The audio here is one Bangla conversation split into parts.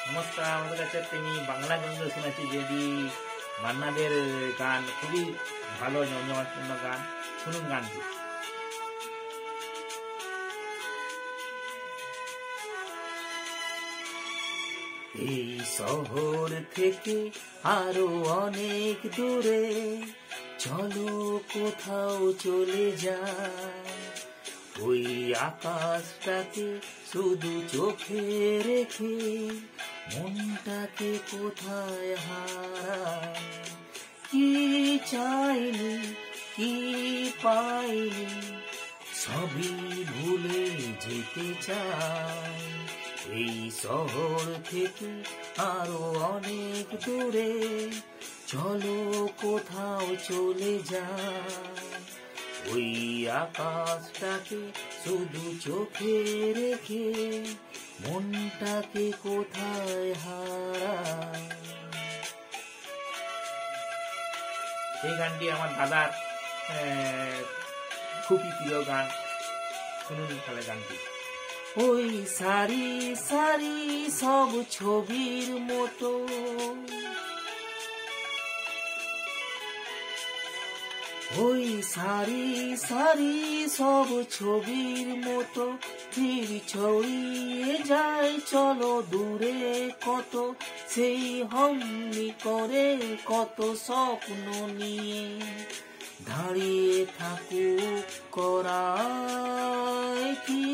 নমস্কার। আমাদের কাছে তিনি বাংলা গান শুনেছি, যদি মান্নাদের গান খুবই ভালো জমজমাটপূর্ণ গান। শুনুন গানটি। এই শহর থেকে আরো অনেক দূরে চলো কোথাও চলে যায়, ওই আকাশটাকে শুধু চোখে রেখে মনটাকে কোথায় হারায়। কি চাইনি কি পাইনি সবই ভুলে যেতে চাই, এই শহর থেকে আরো অনেক দূরে চলো কোথাও চলে যায়, ওই আকাশটাকে শুধু চোখে রেখে মনটাকে কোথায় হারায়। এই গানটি আমার দাদার খুবই প্রিয় গান। শুনুন তাহলে গানটি। ওই সারি সারি সব ছবির মতো, ওই সারি সারি সব ছবির মতো তীর ছড়িয়ে যায় চলো দূরে কত, সেই হমনি করে কত স্বপ্ন নিয়ে দাঁড়িয়ে থাকুক করায়। কি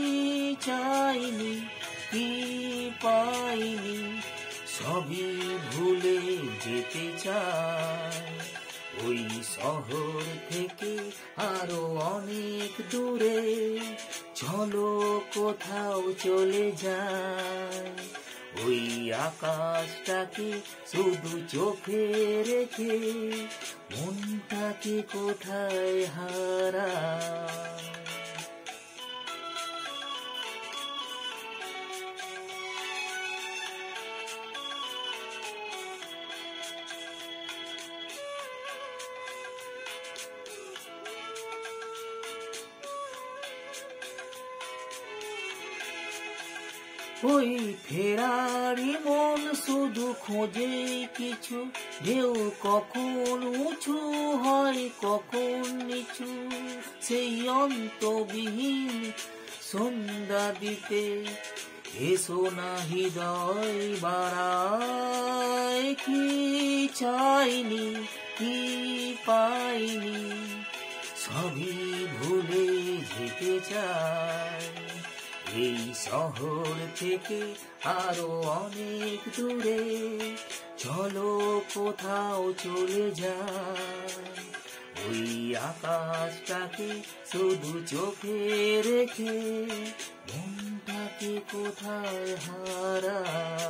চাইনি কি পাইনি সবই ভুলে যেতে চাই, ওই শহর থেকে আরো অনেক দূরে চলো কোথাও চলে যায়, ওই আকাশটাকে শুধু চোখে রেখে মনটাকে কোথায় হারায়। ওই ফেরারি মন শুধু খোঁজে কিছু, ঢেউ কখন উঁচু হয় কখন নিচু, সেই অন্তবিহীন সন্ধ্যা দিতে এসো না হৃদয় বাড়ায়। কি চাইনি কি পাইনি সবই ভুলে যেতে চাই, এই শহর থেকে আরো অনেক দূরে চলো কোথাও চলে যায়, ওই আকাশটাকে শুধু চোখে রেখে মনটাকে কোথায় হারায়।